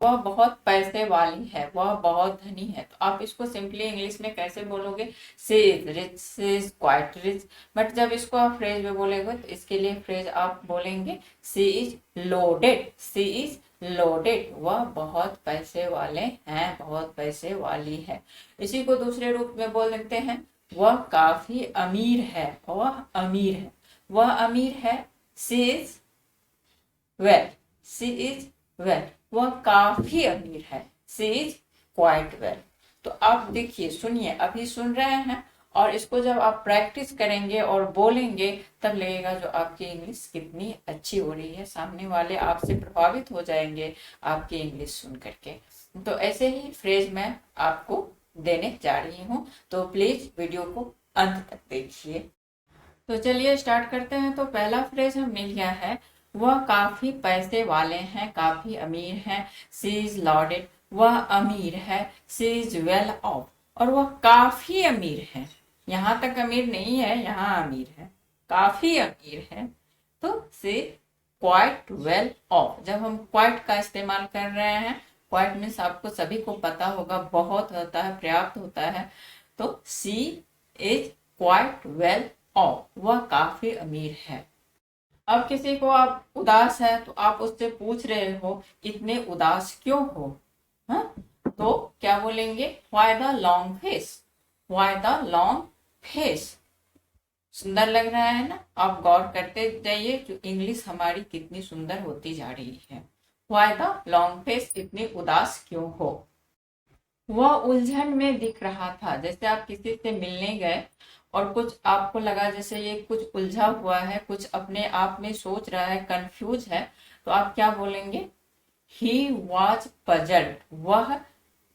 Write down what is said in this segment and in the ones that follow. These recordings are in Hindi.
वह बहुत पैसे वाली है, वह बहुत धनी है। तो आप इसको सिंपली इंग्लिश में कैसे बोलोगे? She is rich, she is quite rich. But जब इसको आप फ्रेज में बोलेंगे तो इसके लिए फ्रेज आप बोलेंगे she is loaded, she is loaded. वह बहुत पैसे वाले हैं, बहुत पैसे वाली है। इसी को दूसरे रूप में बोल देते हैं, वह काफी अमीर है, वह अमीर है, वह अमीर है। She is well, she is well, वह काफी अमीर है। She is quite well. तो आप देखिए, सुनिए, अभी सुन रहे हैं और इसको जब आप प्रैक्टिस करेंगे और बोलेंगे तब लगेगा जो आपकी इंग्लिश कितनी अच्छी हो रही है। सामने वाले आपसे प्रभावित हो जाएंगे आपकी इंग्लिश सुन करके। तो ऐसे ही फ्रेज मैं आपको देने जा रही हूँ, तो प्लीज वीडियो को अंत तक देखिए। तो चलिए स्टार्ट करते हैं। तो पहला फ्रेज हम मिल गया है, वह काफी पैसे वाले हैं, काफी अमीर हैं। सी इज लॉडेड, वह अमीर है। सी इज वेल ऑफ, और वह काफी अमीर है। यहाँ तक अमीर नहीं है, यहाँ अमीर है, काफी अमीर है। तो सी क्वाइट वेल ऑफ। जब हम क्वाइट का इस्तेमाल कर रहे हैं, क्वाइट मीन्स आपको सभी को पता होगा बहुत होता है, पर्याप्त होता है। तो सी इज क्वाइट वेल ऑफ, वह काफी अमीर है। अब किसी को आप उदास है तो आप उससे पूछ रहे हो इतने उदास क्यों हो, हाँ? तो क्या बोलेंगे? Why the long face, why the long face. सुंदर लग रहा है ना? आप गौर करते जाइए जो इंग्लिश हमारी कितनी सुंदर होती जा रही है। व्हाई द लॉन्ग फेस, इतनी उदास क्यों हो। वह उलझन में दिख रहा था। जैसे आप किसी से मिलने गए और कुछ आपको लगा जैसे ये कुछ उलझा हुआ है, कुछ अपने आप में सोच रहा है, कंफ्यूज है, तो आप क्या बोलेंगे? ही वॉज पजल्ड, वह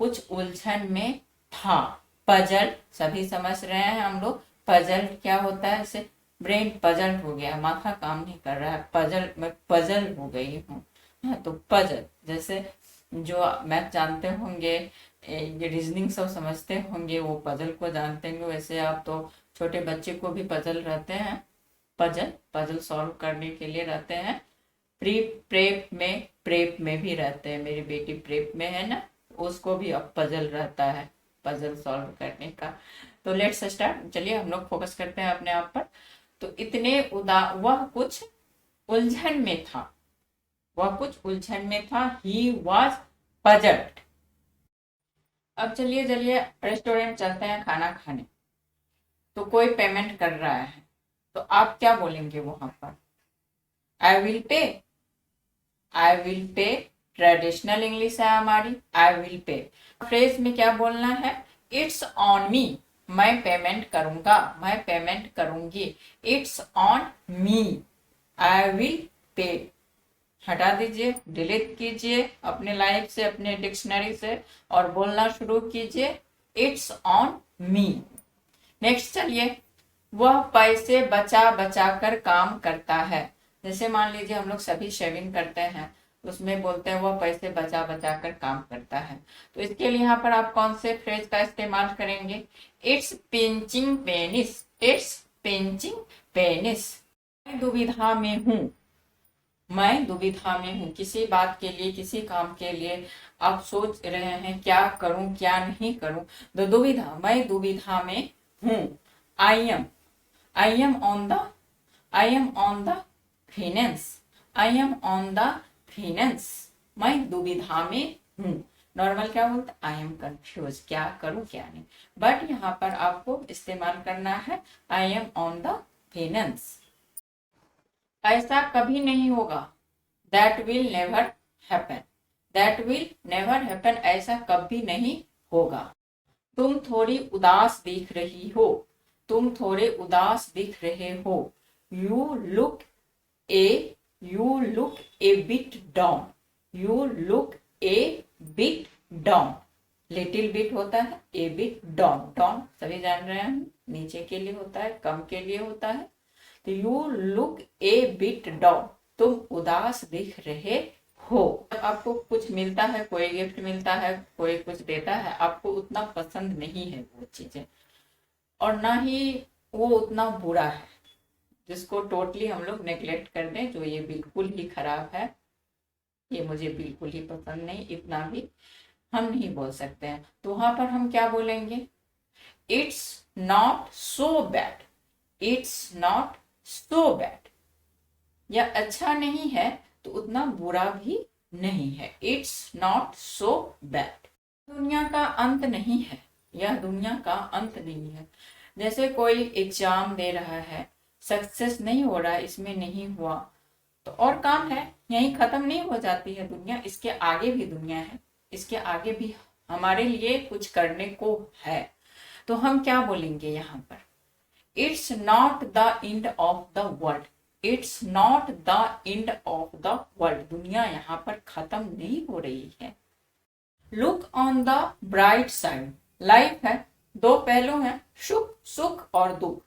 कुछ उलझन में था। पजल्ड सभी समझ रहे हैं हम लोग। पजल्ड क्या होता है? जैसे ब्रेन पजल्ड हो गया, माथा काम नहीं कर रहा है, पजल, मैं पजल हो गई हूँ। हाँ, तो पजल, जैसे जो मैथ जानते होंगे, ये रीजनिंग सब समझते होंगे, वो पजल को जानते होंगे। वैसे आप तो छोटे बच्चे को भी पजल रहते हैं, पजल पजल सॉल्व करने के लिए रहते हैं। प्री प्रेप में भी रहते हैं। मेरी बेटी प्रेप में है ना, उसको भी अब पजल रहता है, पजल सॉल्व करने का। तो लेट्स स्टार्ट। चलिए हम लोग फोकस करते हैं अपने आप पर। तो इतने वह कुछ उलझन में था, वह कुछ उलझन में था। He was puzzled. अब चलिए चलिए रेस्टोरेंट चलते हैं खाना खाने। तो कोई पेमेंट कर रहा है, तो आप क्या बोलेंगे वहां पर? I will pay, I will pay. Traditional English है हमारी, आई विल पे। फ्रेज में क्या बोलना है? इट्स ऑन मी, मैं पेमेंट करूंगा, मैं पेमेंट करूंगी। It's on me, I will pay. हटा दीजिए, डिलीट कीजिए अपने लाइफ से, अपने डिक्शनरी से, और बोलना शुरू कीजिए इट्स ऑन मी। नेक्स्ट चलिए, वह पैसे बचा बचा कर काम करता है। जैसे मान लीजिए हम लोग सभी शेविंग करते हैं, उसमें बोलते हैं वह पैसे बचा बचा कर काम करता है। तो इसके लिए यहाँ पर आप कौन से फ्रेज का इस्तेमाल करेंगे? It's pinching penis, it's pinching penis. मैं दुविधा में हूँ, मैं दुविधा में हूँ। किसी बात के लिए, किसी काम के लिए आप सोच रहे हैं क्या करूं क्या नहीं करूं। तो दुविधा, मैं दुविधा में हूँ। I am, I am on the, I am on the finance, I am on the finance. मैं दुविधा में हूँ। नॉर्मल क्या बोलते? आई एम कंफ्यूज, क्या करूं क्या नहीं। बट यहाँ पर आपको इस्तेमाल करना है I am on the finance. ऐसा कभी नहीं होगा, that will never happen, that will never happen, ऐसा कभी नहीं होगा। तुम थोड़ी उदास दिख रही हो, तुम थोड़े उदास दिख रहे हो। You look A, you look A bit down, you look A bit down. Little bit होता है, ए बिट डाउन, डाउन सभी जान रहे हैं, नीचे के लिए होता है, कम के लिए होता है। तो you look A bit down, तुम उदास दिख रहे हो। आपको कुछ मिलता है, कोई गिफ्ट मिलता है, कोई कुछ देता है, आपको उतना पसंद नहीं है वो चीजें, और ना ही वो उतना बुरा है जिसको टोटली हम लोग नेग्लेक्ट कर दें, जो ये बिल्कुल ही खराब है। ये मुझे बिल्कुल ही पसंद नहीं, इतना भी हम नहीं बोल सकते हैं। तो वहां पर हम क्या बोलेंगे? It's not so bad, it's not so bad. यह अच्छा नहीं है तो उतना बुरा भी नहीं है, इट्स नॉट सो बैड। दुनिया का अंत नहीं है, यह दुनिया का अंत नहीं है। जैसे कोई एग्जाम दे रहा है, सक्सेस नहीं हो रहा है, इसमें नहीं हुआ तो और काम है, यहीं खत्म नहीं हो जाती है दुनिया, इसके आगे भी दुनिया है, इसके आगे भी हमारे लिए कुछ करने को है। तो हम क्या बोलेंगे यहाँ पर? It's not the end of the world, it's not the end of the world, दुनिया यहाँ पर खत्म नहीं हो रही है। Look on the bright side, life है, दो पहलू हैं, सुख सुख और दुख।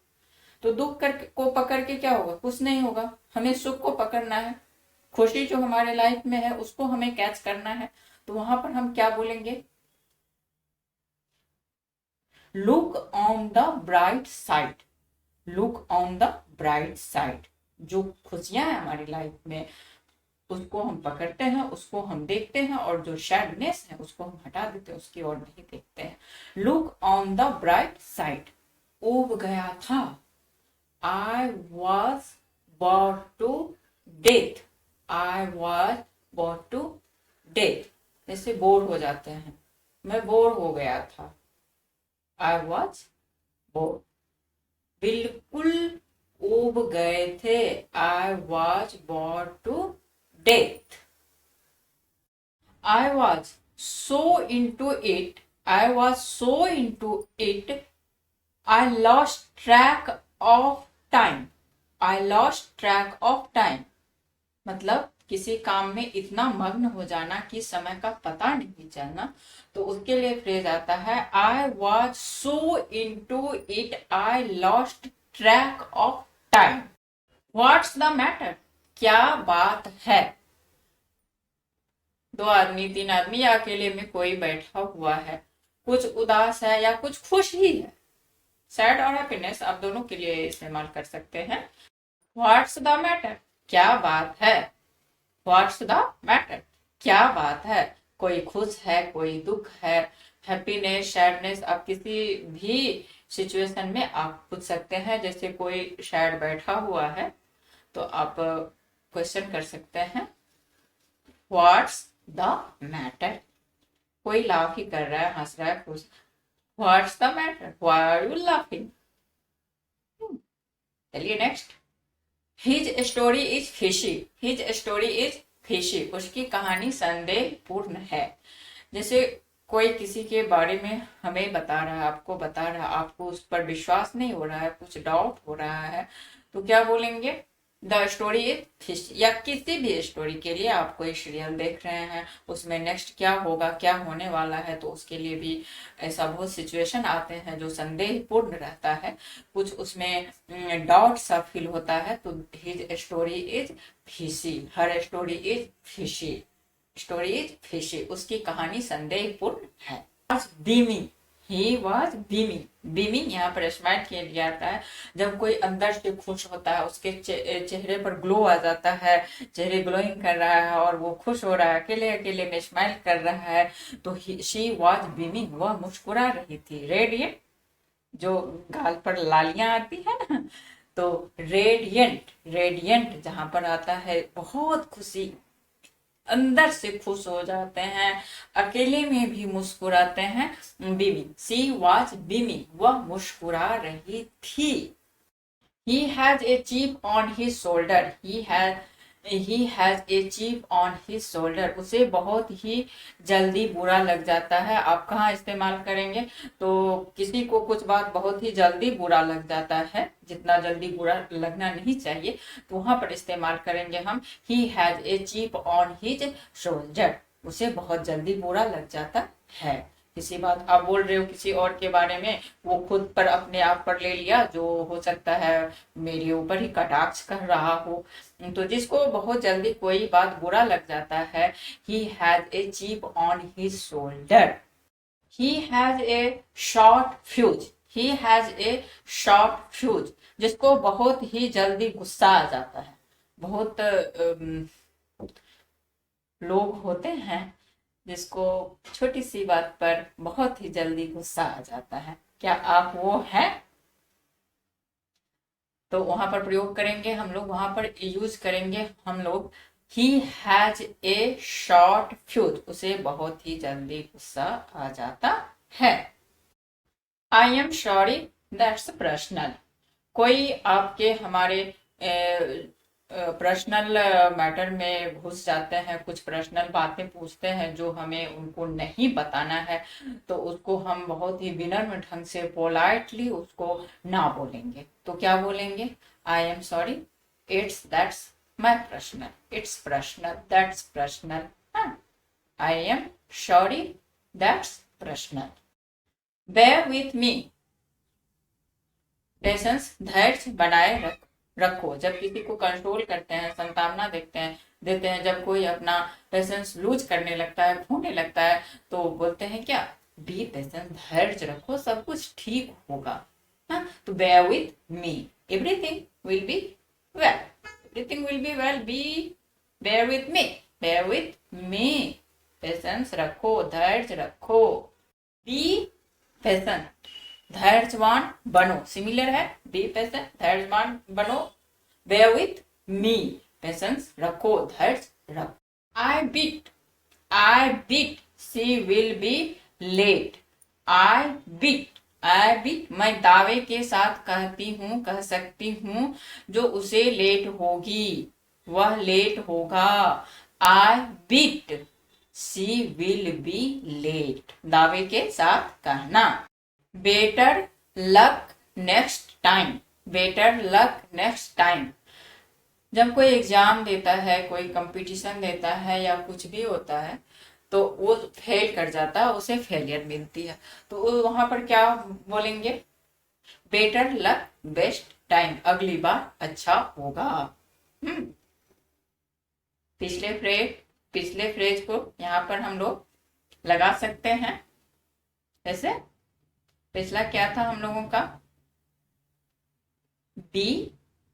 तो दुख को पकड़ के क्या होगा? कुछ नहीं होगा, हमें सुख को पकड़ना है, खुशी जो हमारे लाइफ में है उसको हमें कैच करना है। तो वहां पर हम क्या बोलेंगे? Look on the bright side, look on the bright side. जो खुशियां हैं हमारी लाइफ में उसको हम पकड़ते हैं, उसको हम देखते हैं, और जो सैडनेस है उसको हम हटा देते हैं, उसकी ओर नहीं देखते हैं। Look on the bright side. उब गया था, I was brought to death, I was brought to death। जैसे बोर हो जाते हैं, मैं बोर हो गया था, I was bored। बिल्कुल उब गए थे, I was brought to death। I was so into it, I was so into it, I lost track of time, I lost track of time। मतलब किसी काम में इतना मग्न हो जाना कि समय का पता नहीं चलना। तो उसके लिए फ्रेज आता है I was so into it, I lost track of time। What's the matter? क्या बात है? दो आदमी, तीन आदमी या अकेले में कोई बैठा हुआ है, कुछ उदास है या कुछ खुश ही है। सैड और हैप्पीनेस आप दोनों के लिए इस्तेमाल कर सकते हैं। What's the matter? क्या बात है? What's the matter? क्या बात है? कोई खुश है, कोई दुख है, हैप्पीनेस, सैडनेस, आप किसी भी सिचुएशन में आप पूछ सकते हैं। जैसे कोई सैड बैठा हुआ है तो आप क्वेश्चन कर सकते हैं व्हाट्स द मैटर। कोई लाफ ही कर रहा है, हंस रहा है, खुश। What's the matter? Why are you laughing? चलिए next. His story is fishy, his story is fishy. उसकी कहानी संदेहपूर्ण है। जैसे कोई किसी के बारे में हमें बता रहा है, आपको बता रहा है, आपको उस पर विश्वास नहीं हो रहा है, कुछ डाउट हो रहा है, तो क्या बोलेंगे? The story is fish. या किसी भी स्टोरी के लिए आप कोई सीरियल देख रहे हैं, उसमें नेक्स्ट क्या होगा, क्या होने वाला है, तो उसके लिए भी ऐसा बहुत सिचुएशन आते हैं जो संदेहपूर्ण रहता है, कुछ उसमें डाउट सा फील होता है। तो his story is fishy, her story is fishy, story is fishy. उसकी कहानी संदेहपूर्ण है। Beaming, he was beaming. Beaming यहाँ पर स्माइल किया जाता है जब कोई अंदर से खुश होता है, उसके चेहरे पर ग्लो आ जाता है, चेहरे ग्लोइंग कर रहा है और वो खुश हो रहा है, अकेले अकेले में स्माइल कर रहा है, तो शी वॉज बीमिंग, वह मुस्कुरा रही थी। रेडियंट, जो गाल पर लालियां आती है ना, तो रेडियंट, रेडियंट जहां पर आता है बहुत खुशी, अंदर से खुश हो जाते हैं, अकेले में भी मुस्कुराते हैं। बीमिंग, सी वॉज बीमिंग, वह मुस्कुरा रही थी। He has a chip on his shoulder, he has a chip on his shoulder। उसे बहुत ही जल्दी बुरा लग जाता है। आप कहाँ इस्तेमाल करेंगे? तो किसी को कुछ बात बहुत ही जल्दी बुरा लग जाता है, जितना जल्दी बुरा लगना नहीं चाहिए, तो वहां पर इस्तेमाल करेंगे हम he has a chip on his shoulder। उसे बहुत जल्दी बुरा लग जाता है। किसी बात आप बोल रहे हो किसी और के बारे में, वो खुद पर अपने आप पर ले लिया, जो हो सकता है मेरे ऊपर ही कटाक्ष कर रहा हो। तो जिसको बहुत जल्दी कोई बात बुरा लग जाता है, he has a chip on his shoulder, he has a short fuse, he has a short fuse। जिसको बहुत ही जल्दी गुस्सा आ जाता है, बहुत लोग होते हैं जिसको छोटी सी बात पर बहुत ही जल्दी गुस्सा आ जाता है, क्या आप वो हैं? तो वहां पर प्रयोग करेंगे हम लोग, वहां पर यूज करेंगे हम लोग he has a short fuse, उसे बहुत ही जल्दी गुस्सा आ जाता है। आई एम सॉरी दैट्स पर्सनल, कोई आपके हमारे पर्सनल मैटर में घुस जाते हैं, कुछ पर्सनल बातें पूछते हैं जो हमें उनको नहीं बताना है, तो उसको हम बहुत ही विनम्र ढंग से पोलाइटली उसको ना बोलेंगे। तो क्या बोलेंगे? I am sorry, it's that's my personal, it's personal, that's personal, I am sorry that's personal. Bear with me, patience, धैर्य बनाए रखो। जब किसी को कंट्रोल करते हैं, संतावना देते हैं, जब कोई अपना पेशेंस लूज करने लगता है, खोने लगता है, तो बोलते हैं क्या? बी पेशेंस, धैर्य रखो, सब कुछ ठीक होगा। हाँ, तो bear with me, everything will be well, everything will be well, be bear with me, bear with me, patience रखो, धैर्य रखो। बी पेशेंस, धैर्यवान बनो, सिमिलर है, बी पेशेंट, धैर्यवान बनो। बेयर विथ मी, पेशेंस रखो, धैर्य रखो। I bet she will be late, I bet मैं दावे के साथ कहती हूँ, कह सकती हूँ, जो उसे लेट होगी, वह लेट होगा। I bet she will be late, दावे के साथ कहना। Better luck next time, better luck next time, जब कोई एग्जाम देता है, कोई कंपटीशन देता है या कुछ भी होता है, तो वो फेल कर जाता है, उसे फेलियर मिलती है, तो वहां पर क्या बोलेंगे? बेटर लक बेस्ट टाइम, अगली बार अच्छा होगा। पिछले फ्रेज को यहाँ पर हम लोग लगा सकते हैं। जैसे पिछला क्या था हम लोगों का? बी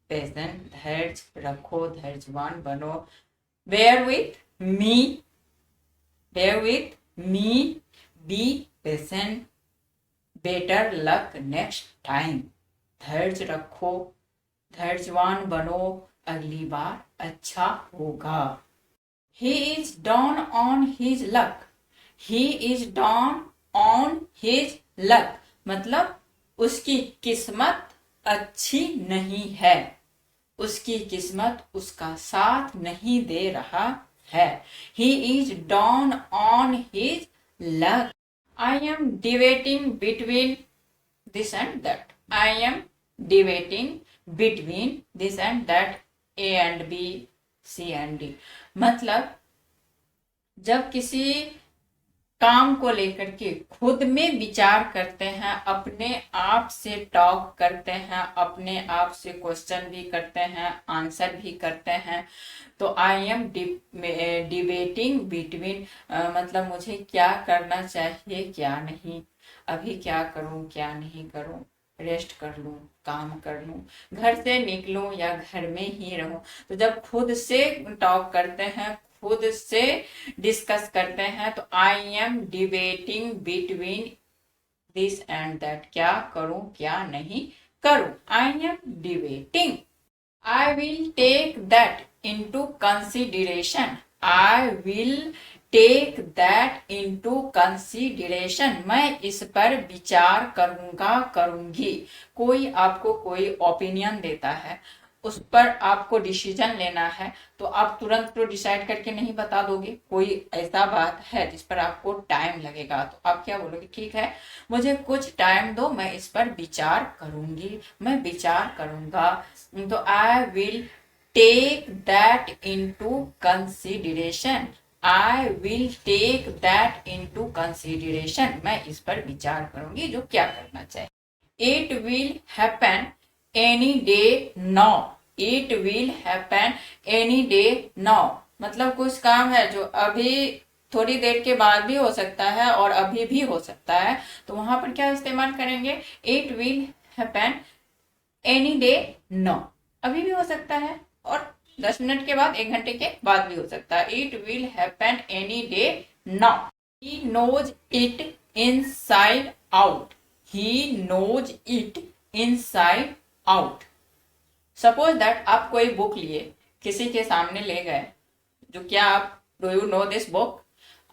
पेशेंट, धैर्य रखो, धैर्यवान बनो। Bear with me, bear with me, be patient, better luck next time, धैर्य रखो, धैर्यवान बनो, अगली बार अच्छा होगा। He is down on his luck, he is down on his luck, मतलब उसकी किस्मत अच्छी नहीं है, उसकी किस्मत उसका साथ नहीं दे रहा है। He is down on his luck. I am debating between this and that, I am debating between this and that, A and B, C and D, मतलब जब किसी काम को लेकर के खुद में विचार करते हैं, अपने आप से टॉक करते हैं, अपने आप से क्वेश्चन भी करते हैं, आंसर भी करते हैं, तो आई एम डिबेटिंग बिटवीन, मतलब मुझे क्या करना चाहिए क्या नहीं, अभी क्या करूं क्या नहीं करूं, रेस्ट कर लूं, काम कर लूं, घर से निकलूं या घर में ही रहूं। तो जब खुद से टॉक करते हैं, खुद से डिस्कस करते हैं, तो I am debating between this and that, क्या करूं क्या नहीं करूं, I am debating. I will take that into consideration, I will take that into consideration, मैं इस पर विचार करूंगा करूंगी। कोई आपको कोई ओपिनियन देता है, उस पर आपको डिसीजन लेना है, तो आप तुरंत तो डिसाइड करके नहीं बता दोगे, कोई ऐसा बात है जिस पर आपको टाइम लगेगा, तो आप क्या बोलोगे? ठीक है, मुझे कुछ टाइम दो, मैं इस पर विचार करूंगी, मैं विचार करूंगा। तो I will take that into consideration, I will take that into consideration, मैं इस पर विचार करूंगी जो क्या करना चाहिए। It will happen any day now, it will happen any day now, मतलब कुछ काम है जो अभी थोड़ी देर के बाद भी हो सकता है और अभी भी हो सकता है, तो वहां पर क्या इस्तेमाल करेंगे? It will happen any day now, अभी भी हो सकता है और 10 मिनट के बाद, 1 घंटे के बाद भी हो सकता है। It will happen any day now. He knows it inside out. He knows it inside out. Suppose that आप कोई बुक लिए, किसी के सामने ले गए, जो क्या आप, do you know this book,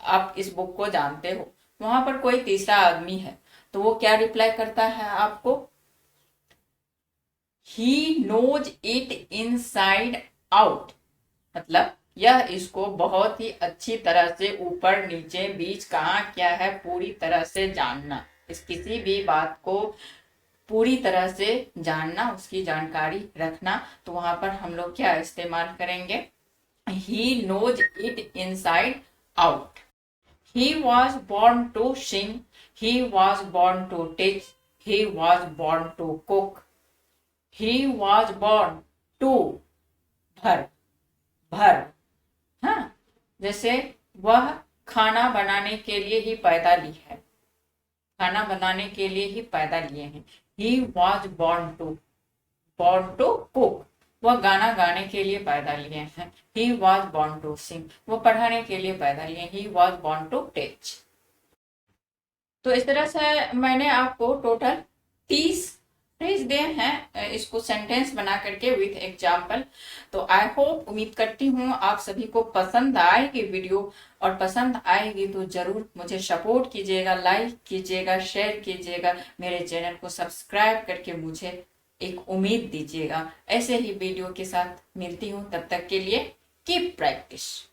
आप इस बुक को जानते हो, वहां पर कोई तीसरा आदमी है, तो वो क्या रिप्लाई करता है आपको? He knows it inside out. मतलब यह इसको बहुत ही अच्छी तरह से ऊपर नीचे बीच कहाँ क्या है पूरी तरह से जानना, इस किसी भी बात को पूरी तरह से जानना, उसकी जानकारी रखना, तो वहां पर हम लोग क्या इस्तेमाल करेंगे? He knows it inside out. He was born to sing. He was born to teach. He was born to cook. He was born to भर भर। हाँ, जैसे वह खाना बनाने के लिए ही पैदा ली है, खाना बनाने के लिए ही पैदा लिए हैं। He was born to cook। वह गाना गाने के लिए पैदा लिए हैं। He was born to sing। वो पढ़ाने के लिए पैदा लिए। He was born to teach। तो इस तरह से मैंने आपको टोटल 30 फ्रेज दिए हैं, इसको सेंटेंस बना करके विथ एग्जाम्पल। तो आई होप, उम्मीद करती हूँ आप सभी को पसंद आएगी वीडियो, और पसंद आएगी तो जरूर मुझे सपोर्ट कीजिएगा, लाइक कीजिएगा, शेयर कीजिएगा, मेरे चैनल को सब्सक्राइब करके मुझे एक उम्मीद दीजिएगा। ऐसे ही वीडियो के साथ मिलती हूँ, तब तक के लिए कीप प्रैक्टिस।